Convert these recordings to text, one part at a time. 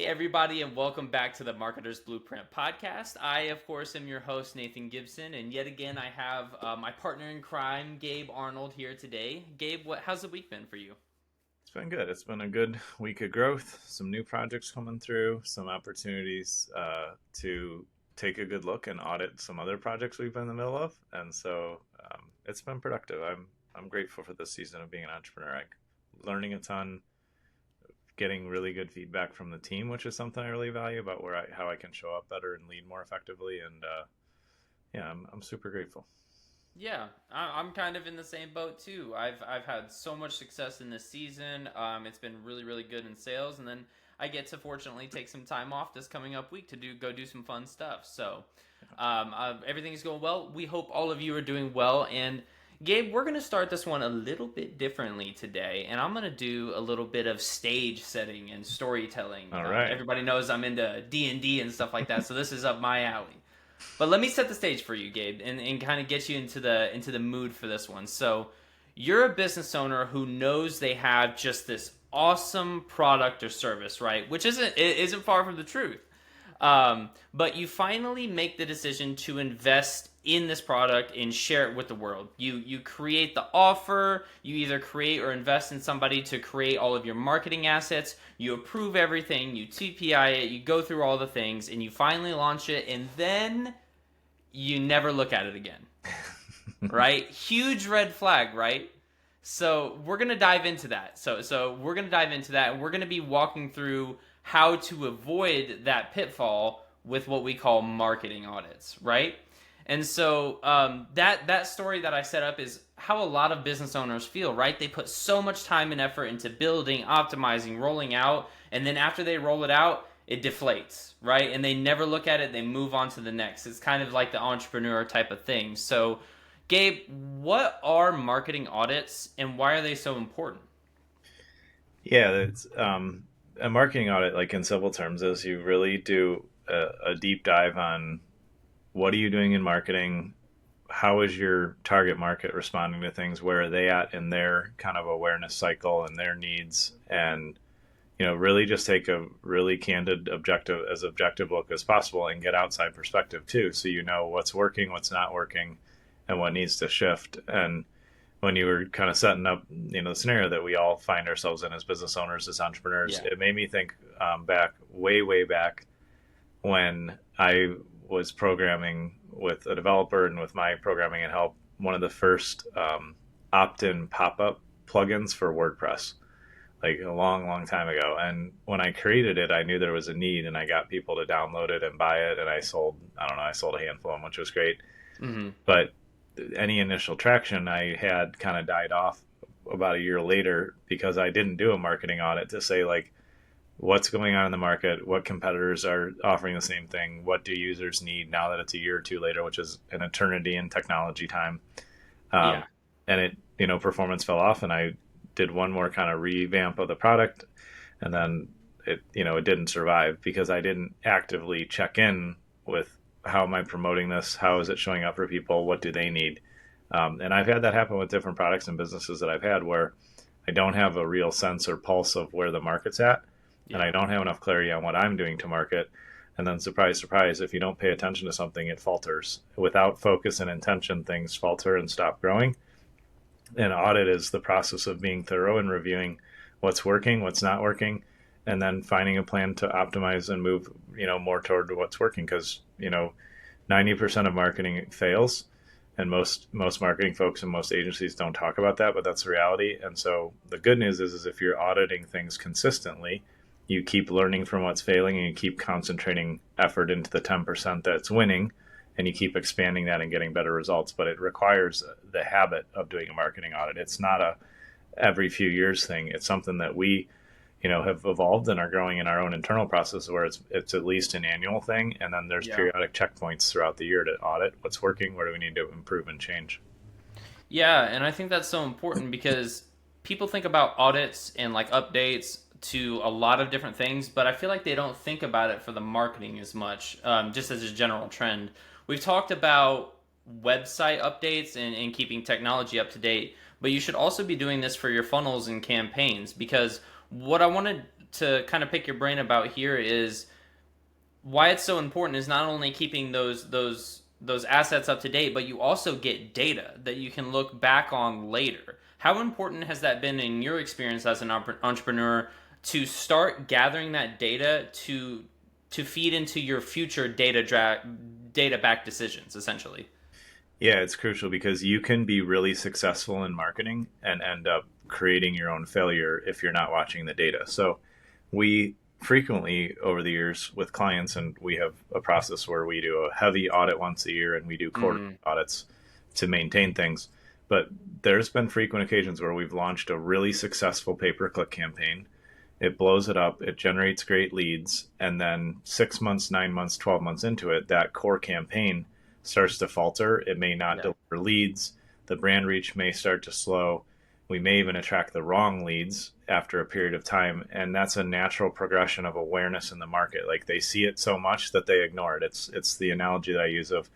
everybody, and welcome back to the Marketer's Blueprint podcast. I, of course, am your host, Nathan Gibson, and yet again, I have my partner in crime, Gabe Arnold, here today. Gabe, how's the week been for you? It's been good. It's been a good week of growth, some new projects coming through, some opportunities to take a good look and audit some other projects we've been in the middle of. And so it's been productive. I'm grateful for this season of being an entrepreneur. Learning a ton, getting really good feedback from the team, which is something I really value about how I can show up better and lead more effectively. And I'm super grateful. Yeah, I'm kind of in the same boat too. I've had so much success in this season. It's been really, really good in sales, and then I get to fortunately take some time off this coming up week to go do some fun stuff. So everything is going well. We hope all of you are doing well. And Gabe, we're going to start this one a little bit differently today, and I'm going to do a little bit of stage setting and storytelling. All right. Everybody knows I'm into D&D and stuff like that, so this is up my alley. But let me set the stage for you, Gabe, and kind of get you into the mood for this one. So you're a business owner who knows they have just this awesome product or service, right? Which isn't far from the truth. But you finally make the decision to invest in this product and share it with the world. You create the offer, you either create or invest in somebody to create all of your marketing assets, you approve everything, you TPI it, you go through all the things, and you finally launch it, and then you never look at it again. Right? Huge red flag, right? So we're going to dive into that. So we're going to dive into that, and we're going to be walking through how to avoid that pitfall with what we call marketing audits, right? And so that story that I set up is how a lot of business owners feel, right? They put so much time and effort into building, optimizing, rolling out, and then after they roll it out, it deflates, right? And they never look at it, they move on to the next. It's kind of like the entrepreneur type of thing. So, Gabe, what are marketing audits and why are they so important? Yeah, it's a marketing audit, like in simple terms, is you really do a deep dive on what are you doing in marketing, how is your target market responding to things, where are they at in their kind of awareness cycle and their needs, and really just take a really candid objective look as possible and get outside perspective too, so you know what's working, what's not working, and what needs to shift. And when you were kind of setting up, the scenario that we all find ourselves in as business owners, as entrepreneurs, Yeah. it made me think back, way back, when I was programming with a developer and with my programming and help, one of the first opt-in pop-up plugins for WordPress, like a long time ago. And when I created it, I knew there was a need, and I got people to download it and buy it. And I sold a handful of them, which was great. Mm-hmm. But any initial traction I had kind of died off about a year later because I didn't do a marketing audit to say, like, what's going on in the market, what competitors are offering the same thing, what do users need now that it's a year or two later, which is an eternity in technology time. Yeah. And performance fell off, and I did one more kind of revamp of the product, and then it didn't survive because I didn't actively check in with, how am I promoting this? How is it showing up for people? What do they need? And I've had that happen with different products and businesses that I've had, where I don't have a real sense or pulse of where the market's at. Yeah. And I don't have enough clarity on what I'm doing to market. And then surprise, surprise, if you don't pay attention to something, it falters. Without focus and intention, things falter and stop growing. And audit is the process of being thorough and reviewing what's working, what's not working, and then finding a plan to optimize and move, more toward what's working. Because, 90% of marketing fails, and most marketing folks and most agencies don't talk about that, but that's the reality. And so the good news is if you're auditing things consistently, you keep learning from what's failing, and you keep concentrating effort into the 10% that's winning, and you keep expanding that and getting better results. But it requires the habit of doing a marketing audit. It's not a every few years thing. It's something that we, have evolved and are growing in our own internal process, where it's at least an annual thing. And then there's periodic checkpoints throughout the year to audit what's working, where do we need to improve and change. Yeah, and I think that's so important because people think about audits and like updates to a lot of different things, but I feel like they don't think about it for the marketing as much, just as a general trend. We've talked about website updates and keeping technology up to date, but you should also be doing this for your funnels and campaigns, because what I want to to kind of pick your brain about here is why it's so important is not only keeping those assets up to date, but you also get data that you can look back on later. How important has that been in your experience as an entrepreneur to start gathering that data to feed into your future data backed decisions, essentially? Yeah, it's crucial because you can be really successful in marketing and end up creating your own failure if you're not watching the data. So we frequently over the years with clients, and we have a process where we do a heavy audit once a year and we do quarterly Mm, audits to maintain things. But there's been frequent occasions where we've launched a really successful pay-per-click campaign. It blows it up, it generates great leads, and then 6 months, 9 months, 12 months into it, that core campaign starts to falter. It may not yeah. deliver leads. The brand reach may start to slow. We may even attract the wrong leads after a period of time. And that's a natural progression of awareness in the market. Like they see it so much that they ignore it. It's the analogy that I use of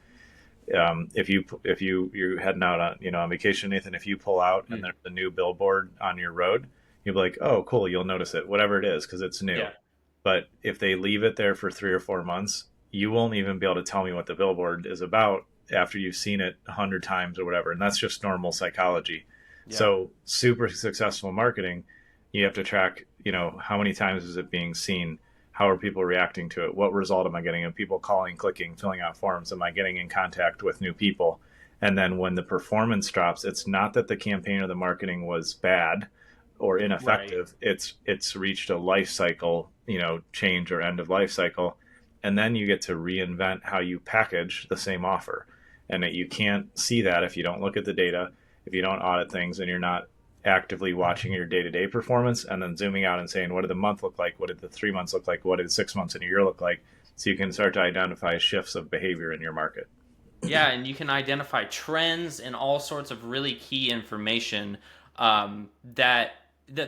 if you're heading out on on vacation, Nathan, if you pull out and Mm, there's a new billboard on your road, you'll be like, oh, cool, you'll notice it, whatever it is, because it's new. yeah. But if they leave it there for 3 or 4 months, you won't even be able to tell me what the billboard is about after you've seen it 100 times or whatever. And that's just normal psychology. Yeah. So super successful marketing, you have to track, how many times is it being seen? How are people reacting to it? What result am I getting? Are people calling, clicking, filling out forms? Am I getting in contact with new people? And then when the performance drops, it's not that the campaign or the marketing was bad or Right. ineffective. It's reached a life cycle, change or end of life cycle. And then you get to reinvent how you package the same offer. And that you can't see that if you don't look at the data, if you don't audit things, and you're not actively watching your day-to-day performance and then zooming out and saying, what did the month look like? What did the 3 months look like? What did 6 months in a year look like? So you can start to identify shifts of behavior in your market. Yeah, and you can identify trends and all sorts of really key information that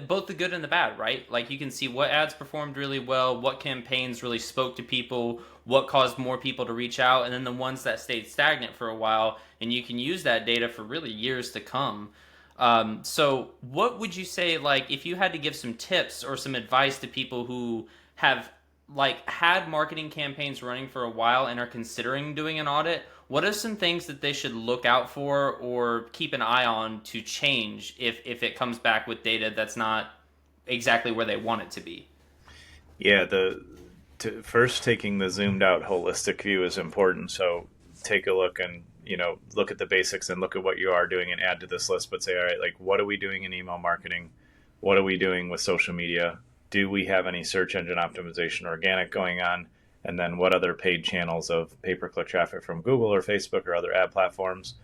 both the good and the bad, right? Like you can see what ads performed really well, what campaigns really spoke to people, what caused more people to reach out, and then the ones that stayed stagnant for a while, and you can use that data for really years to come. So, what would you say, like, if you had to give some tips or some advice to people who have like had marketing campaigns running for a while and are considering doing an audit? What are some things that they should look out for or keep an eye on to change if it comes back with data that's not exactly where they want it to be? Yeah, first taking the zoomed out holistic view is important. So take a look and look at the basics and look at what you are doing and add to this list. But say, all right, like what are we doing in email marketing? What are we doing with social media? Do we have any search engine optimization organic going on? And then what other paid channels of pay-per-click traffic from Google or Facebook or other ad platforms?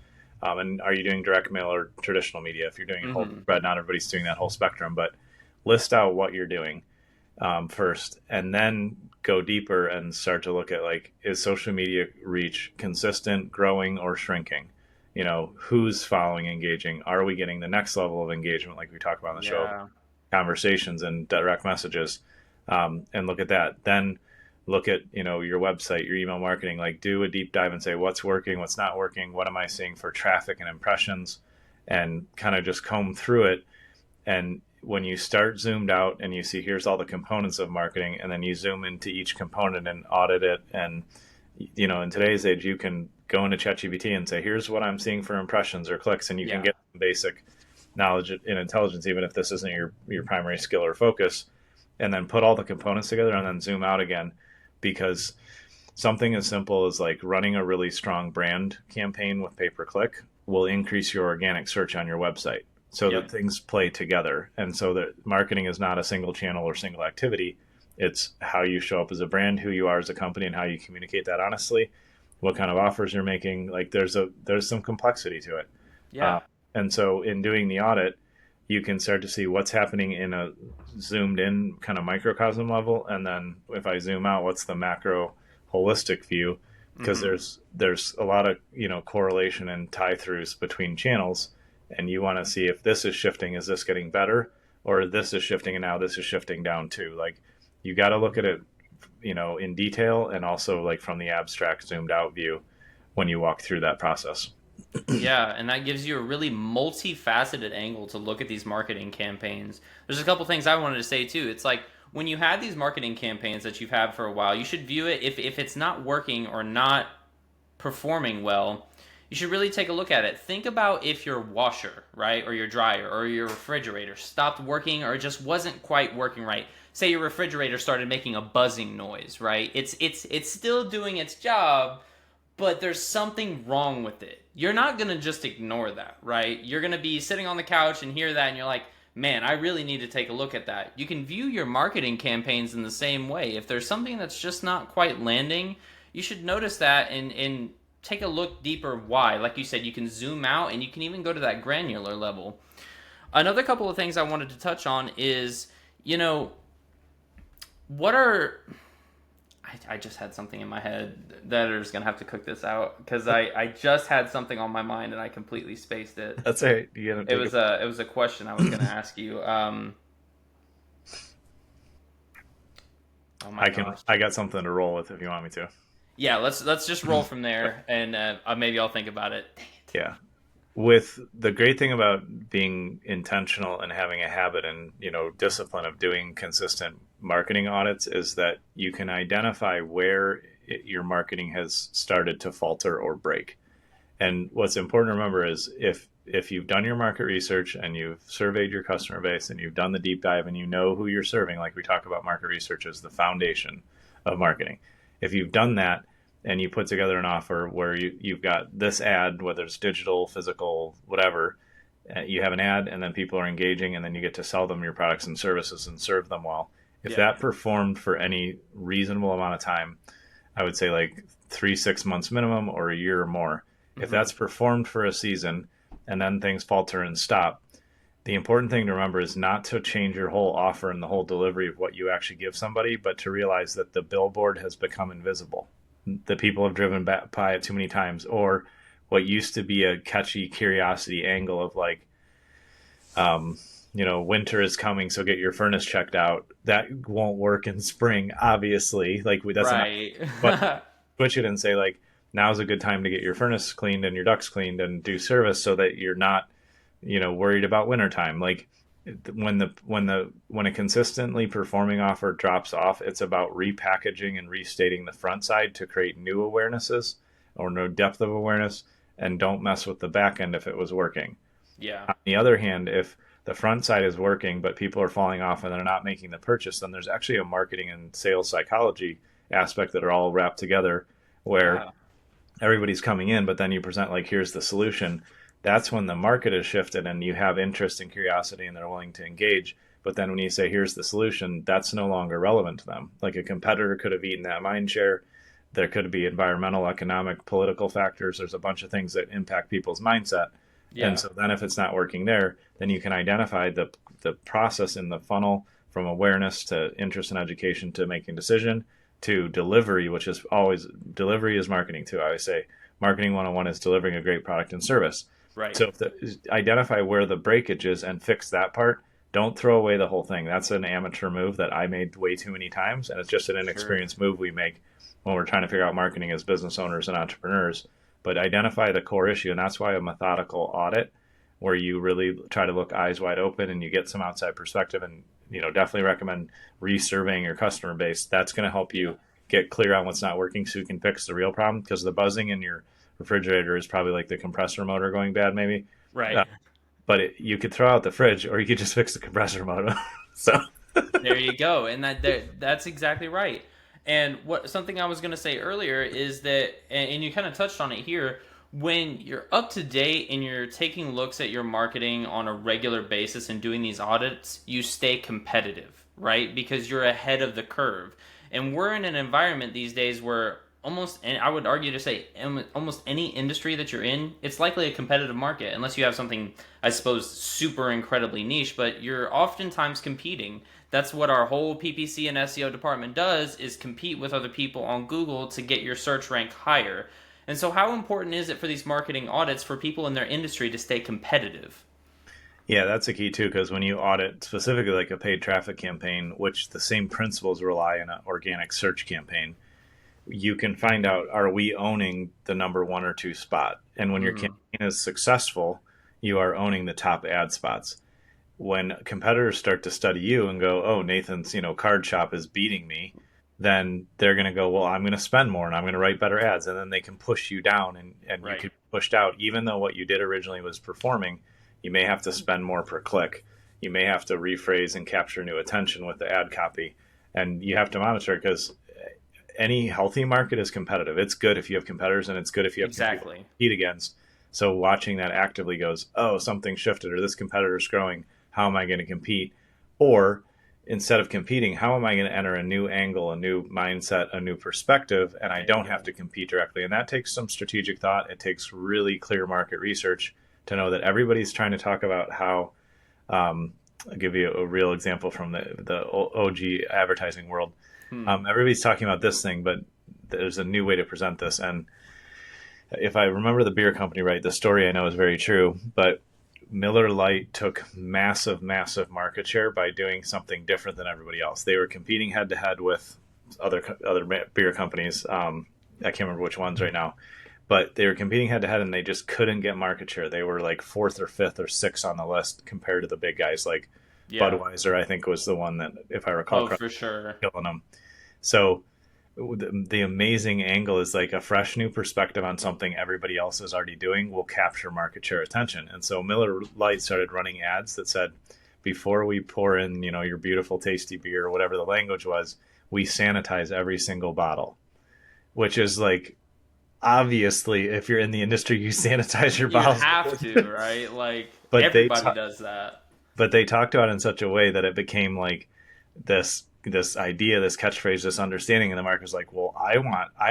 And are you doing direct mail or traditional media? If you're doing a whole Mm-hmm. spread, not everybody's doing that whole spectrum, but list out what you're doing first, and then go deeper and start to look at like, is social media reach consistent, growing, or shrinking? Who's following, engaging? Are we getting the next level of engagement, like we talk about on the show, Yeah. conversations and direct messages? And look at that. Then look at your website, your email marketing. Like, do a deep dive and say what's working, what's not working, what am I seeing for traffic and impressions, and kind of just comb through it. And when you start zoomed out and you see here's all the components of marketing, and then you zoom into each component and audit it, and in today's age you can go into ChatGPT and say here's what I'm seeing for impressions or clicks, and you can Yeah. get some basic knowledge and intelligence even if this isn't your primary skill or focus, and then put all the components together and then zoom out again. Because something as simple as like running a really strong brand campaign with pay per click will increase your organic search on your website, so that Yep. things play together. And so that marketing is not a single channel or single activity. It's how you show up as a brand, who you are as a company, and how you communicate that honestly, what kind of offers you're making. Like there's some complexity to it. Yeah. And so in doing the audit, you can start to see what's happening in a zoomed in kind of microcosm level. And then if I zoom out, what's the macro holistic view? Because Mm-hmm. there's a lot of correlation and tie throughs between channels, and you want to see if this is shifting, is this getting better, or this is shifting and now this is shifting down too. Like you got to look at it in detail, and also like from the abstract zoomed out view when you walk through that process. Yeah, and that gives you a really multifaceted angle to look at these marketing campaigns. There's a couple things I wanted to say too. It's like when you had these marketing campaigns that you've had for a while, you should view it, if it's not working or not performing well, you should really take a look at it. Think about if your washer, right, or your dryer or your refrigerator stopped working or just wasn't quite working right. Say your refrigerator started making a buzzing noise, right? It's still doing its job, but there's something wrong with it. You're not going to just ignore that, right? You're going to be sitting on the couch and hear that and you're like, "Man, I really need to take a look at that." You can view your marketing campaigns in the same way. If there's something that's just not quite landing, you should notice that and take a look deeper why. Like you said, you can zoom out and you can even go to that granular level. Another couple of things I wanted to touch on is, you know, what are I just had something in my head. The editor's gonna have to cook this out because I just had something on my mind and I completely spaced it. That's all right. You It was a question I was gonna ask you. Oh my gosh. I got something to roll with if you want me to. Yeah, let's just roll from there, and maybe I'll think about it. Dang it. Yeah. With the great thing about being intentional and having a habit and, discipline of doing consistent marketing audits is that you can identify where your marketing has started to falter or break. And what's important to remember is if you've done your market research and you've surveyed your customer base and you've done the deep dive and you know who you're serving, like we talk about market research as the foundation of marketing. If you've done that and you put together an offer where you've got this ad, whether it's digital, physical, whatever, you have an ad and then people are engaging and then you get to sell them your products and services and serve them well. If that performed for any reasonable amount of time, I would say like 3-6 months minimum or a year or more. Mm-hmm. If that's performed for a season and then things falter and stop, the important thing to remember is not to change your whole offer and the whole delivery of what you actually give somebody, but to realize that the billboard has become invisible. That people have driven by it too many times, or what used to be a catchy curiosity angle of like, winter is coming, so get your furnace checked out. That won't work in spring, obviously. Like that's right. But switch it and say like, now's a good time to get your furnace cleaned and your ducts cleaned and do service so that you're not, worried about wintertime. Like when a consistently performing offer drops off, it's about repackaging and restating the front side to create new awarenesses or no depth of awareness, and don't mess with the back end if it was working. Yeah. On the other hand, if the front side is working but people are falling off and they're not making the purchase, then there's actually a marketing and sales psychology aspect that are all wrapped together where everybody's coming in, but then you present like, here's the solution. That's when the market has shifted and you have interest and curiosity and they're willing to engage. But then when you say, here's the solution, that's no longer relevant to them. Like a competitor could have eaten that mind share. There could be environmental, economic, political factors. There's a bunch of things that impact people's mindset. Yeah. And so then if it's not working there, then you can identify the process in the funnel from awareness to interest and education to making decision to delivery, which is always, delivery is marketing too. I always say marketing 101 is delivering a great product and service. Right. So identify where the breakage is and fix that part. Don't throw away the whole thing. That's an amateur move that I made way too many times. And it's just an inexperienced move we make when we're trying to figure out marketing as business owners and entrepreneurs. But identify the core issue. And that's why a methodical audit, where you really try to look eyes wide open and you get some outside perspective, and definitely recommend resurveying your customer base. That's going to help you get clear on what's not working so you can fix the real problem, because the buzzing in your refrigerator is probably like the compressor motor going bad maybe. Right. But you could throw out the fridge or you could just fix the compressor motor. So there you go. And that's exactly right. And something I was going to say earlier is that, and you kind of touched on it here, when you're up to date and you're taking looks at your marketing on a regular basis and doing these audits, you stay competitive, right? Because you're ahead of the curve. And we're in an environment these days where I would argue to say almost any industry that you're in, it's likely a competitive market, unless you have something, I suppose, super incredibly niche, but you're oftentimes competing. That's what our whole PPC and SEO department does, is compete with other people on Google to get your search rank higher. And so how important is it for these marketing audits for people in their industry to stay competitive? Yeah, that's a key too, because when you audit specifically like a paid traffic campaign, which the same principles rely on an organic search campaign, you can find out, are we owning the number 1 or 2 spot? And when your campaign is successful, you are owning the top ad spots. when competitors start to study you and go, oh, Nathan's, card shop is beating me, then they're going to go, well, I'm going to spend more and I'm going to write better ads. And then they can push you down and you Right. could be pushed out. Even though what you did originally was performing, you may have to spend more per click. You may have to rephrase and capture new attention with the ad copy. And you have to monitor, because any healthy market is competitive. It's good if you have competitors, and it's good if you have people to Exactly. compete against. So watching that actively goes, oh, something shifted, or this competitor is growing. How am I going to compete? Or instead of competing, how am I going to enter a new angle, a new mindset, a new perspective, and I don't have to compete directly? And that takes some strategic thought. It takes really clear market research to know that everybody's trying to talk about how. I'll give you a real example from the OG advertising world. Everybody's talking about this thing, but there's a new way to present this. And if I remember the beer company right, the story I know is very true, but Miller Lite took massive, massive market share by doing something different than everybody else. They were competing head to head with other beer companies. I can't remember which ones right now, but they were competing head to head, and they just couldn't get market share. They were like fourth or fifth or sixth on the list compared to the big guys. Like Budweiser, I think, was the one that, if I recall correctly, for sure. killing them. So the amazing angle is like a fresh new perspective on something everybody else is already doing will capture market share attention. And so Miller Lite started running ads that said, before we pour in, your beautiful tasty beer, or whatever the language was, we sanitize every single bottle, which is like, obviously, if you're in the industry, you sanitize your bottles. You have to, right? Like, but everybody does that. But they talked about it in such a way that it became like this idea, this catchphrase, this understanding, and the market was like, well, I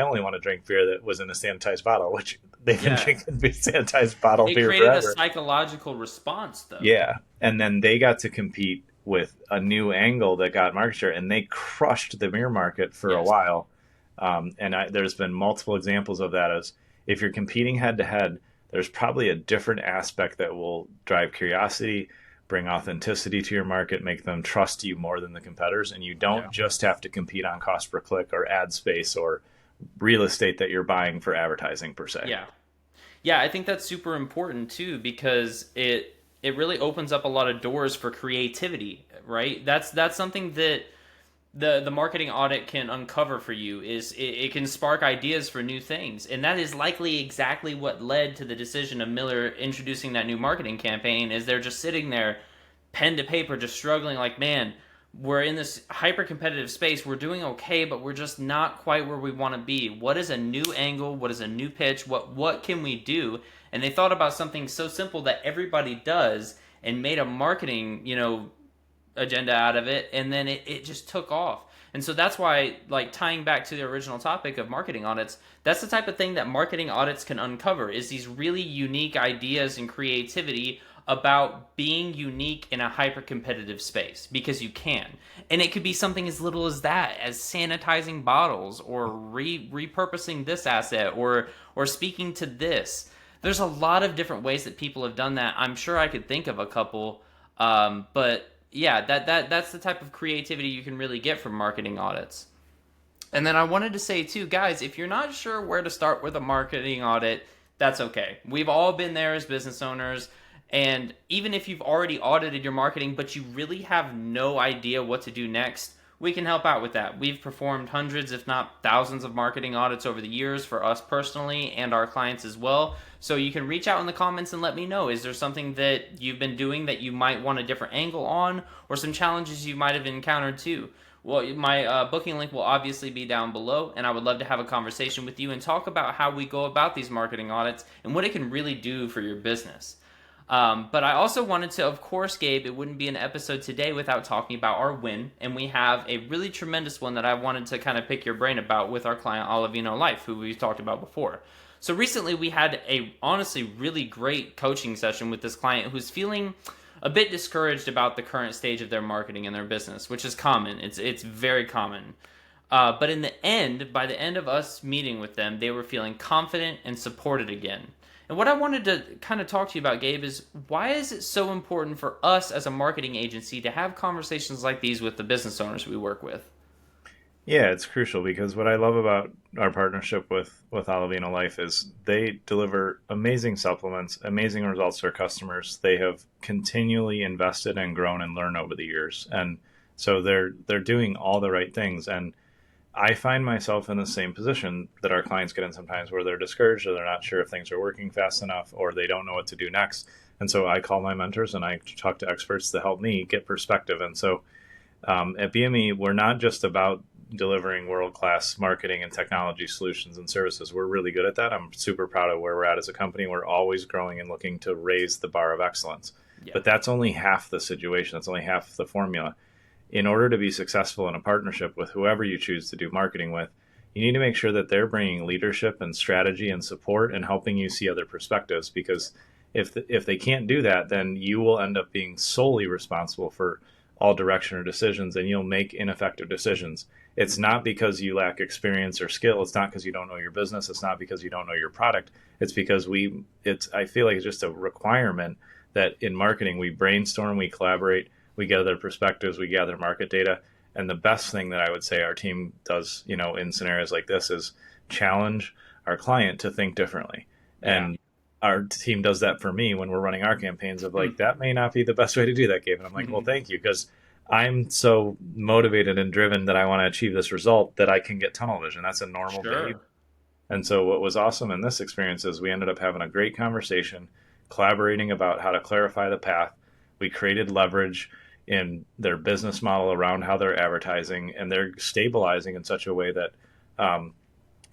only want to drink beer that was in a sanitized bottle, which they've been drinking sanitized bottle beer forever. It created a psychological response, though. Yeah, and then they got to compete with a new angle that got market share, and they crushed the beer market for a while. There's been multiple examples of that. As if you're competing head to head, there's probably a different aspect that will drive curiosity, bring authenticity to your market, make them trust you more than the competitors. And you don't just have to compete on cost per click or ad space or real estate that you're buying for advertising per se. Yeah, I think that's super important too, because it really opens up a lot of doors for creativity, right? That's something that the marketing audit can uncover for you. Is it can spark ideas for new things, and that is likely exactly what led to the decision of Miller introducing that new marketing campaign. Is they're just sitting there, pen to paper, just struggling, like, man, we're in this hyper competitive space, we're doing okay, but we're just not quite where we want to be. What is a new angle? What is a new pitch? What can we do? And they thought about something so simple that everybody does, and made a marketing agenda out of it, and then it just took off. And so that's why, like, tying back to the original topic of marketing audits, that's the type of thing that marketing audits can uncover, is these really unique ideas and creativity about being unique in a hyper competitive space, because you can. And it could be something as little as that, as sanitizing bottles, or repurposing this asset, or speaking to this. There's a lot of different ways that people have done that. I'm sure I could think of a couple, but yeah, that's the type of creativity you can really get from marketing audits. And then I wanted to say too, guys, if you're not sure where to start with a marketing audit, that's okay. We've all been there as business owners, and even if you've already audited your marketing, but you really have no idea what to do next, we can help out with that. We've performed hundreds, if not thousands, of marketing audits over the years for us personally and our clients as well. So you can reach out in the comments and let me know. Is there something that you've been doing that you might want a different angle on, or some challenges you might have encountered too? Well, my booking link will obviously be down below, and I would love to have a conversation with you and talk about how we go about these marketing audits and what it can really do for your business. But I also wanted to, of course, Gabe, it wouldn't be an episode today without talking about our win. And we have a really tremendous one that I wanted to kind of pick your brain about with our client, Olivino Life, who we've talked about before. So recently we had a honestly really great coaching session with this client who's feeling a bit discouraged about the current stage of their marketing and their business, which is common. It's very common. But in the end, by the end of us meeting with them, they were feeling confident and supported again. And what I wanted to kind of talk to you about, Gabe, is why is it so important for us as a marketing agency to have conversations like these with the business owners we work with? Yeah, it's crucial because what I love about our partnership with Olivino Life is they deliver amazing supplements, amazing results to our customers. They have continually invested and grown and learned over the years, and so they're doing all the right things. And I find myself in the same position that our clients get in sometimes, where they're discouraged or they're not sure if things are working fast enough or they don't know what to do next. And so I call my mentors and I talk to experts to help me get perspective. And so at BME, we're not just about delivering world-class marketing and technology solutions and services. We're really good at that. I'm super proud of where we're at as a company. We're always growing and looking to raise the bar of excellence. Yeah. But that's only half the situation. That's only half the formula. In order to be successful in a partnership with whoever you choose to do marketing with, you need to make sure that they're bringing leadership and strategy and support and helping you see other perspectives. Because if they can't do that, then you will end up being solely responsible for all direction or decisions, and you'll make ineffective decisions. It's not because you lack experience or skill. It's not because you don't know your business. It's not because you don't know your product. It's because I feel like it's just a requirement that in marketing, we brainstorm, we collaborate, we gather perspectives, we gather market data. And the best thing that I would say our team does, in scenarios like this is challenge our client to think differently. Yeah. And our team does that for me when we're running our campaigns of like, that may not be the best way to do that, Gabe. And I'm like, well, thank you. Because I'm so motivated and driven that I want to achieve this result that I can get tunnel vision. That's a normal behavior. And so what was awesome in this experience is we ended up having a great conversation, collaborating about how to clarify the path. We created leverage in their business model around how they're advertising, and they're stabilizing in such a way that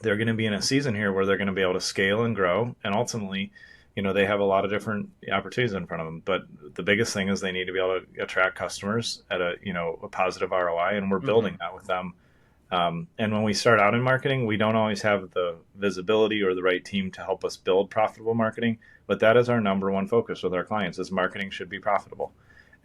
they're going to be in a season here where they're going to be able to scale and grow. And ultimately, they have a lot of different opportunities in front of them. But the biggest thing is they need to be able to attract customers at a positive ROI, and we're building that with them. And when we start out in marketing, we don't always have the visibility or the right team to help us build profitable marketing. But that is our number one focus with our clients: is marketing should be profitable.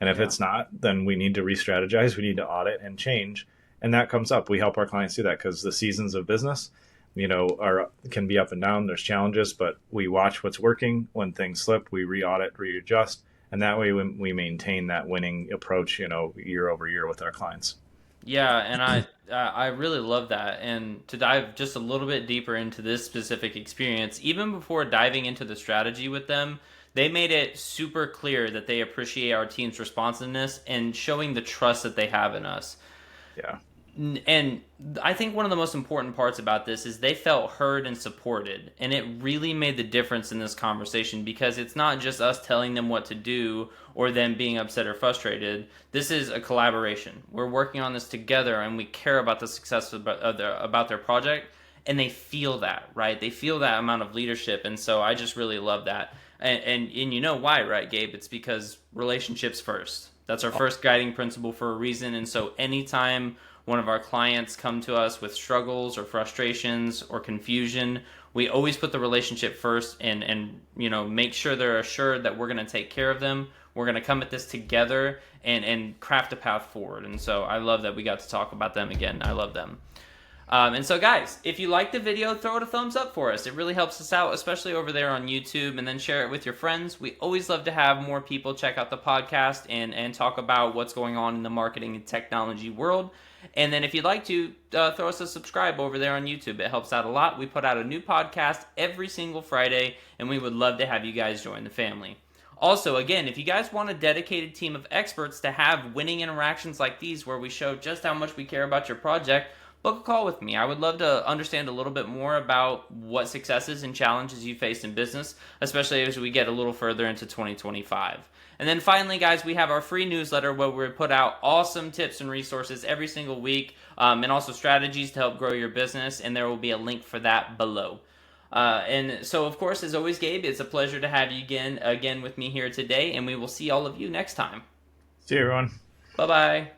And if it's not, then we need to re-strategize. We need to audit and change. And that comes up. We help our clients do that because the seasons of business, can be up and down. There's challenges, but we watch what's working. When things slip, we re-audit, readjust. And that way we maintain that winning approach, year over year with our clients. Yeah, and I really love that. And to dive just a little bit deeper into this specific experience, even before diving into the strategy with them, they made it super clear that they appreciate our team's responsiveness and showing the trust that they have in us. Yeah. And I think one of the most important parts about this is they felt heard and supported. And it really made the difference in this conversation, because it's not just us telling them what to do or them being upset or frustrated. This is a collaboration. We're working on this together, and we care about the success about their project. And they feel that, right? They feel that amount of leadership. And so I just really love that. And you know why, right, Gabe? It's because relationships first. That's our first guiding principle for a reason. And so anytime one of our clients come to us with struggles or frustrations or confusion, we always put the relationship first and make sure they're assured that we're going to take care of them. We're going to come at this together and craft a path forward. And so I love that we got to talk about them again. I love them. And so, guys, if you like the video, throw it a thumbs up for us. It really helps us out, especially over there on YouTube, and then share it with your friends. We always love to have more people check out the podcast and talk about what's going on in the marketing and technology world. And then if you'd like to, throw us a subscribe over there on YouTube. It helps out a lot. We put out a new podcast every single Friday, and we would love to have you guys join the family. Also, again, if you guys want a dedicated team of experts to have winning interactions like these where we show just how much we care about your project, book a call with me. I would love to understand a little bit more about what successes and challenges you faced in business, especially as we get a little further into 2025. And then finally, guys, we have our free newsletter where we put out awesome tips and resources every single week, and also strategies to help grow your business, and there will be a link for that below. And so, of course, as always, Gabe, it's a pleasure to have you again with me here today, and we will see all of you next time. See you, everyone. Bye-bye.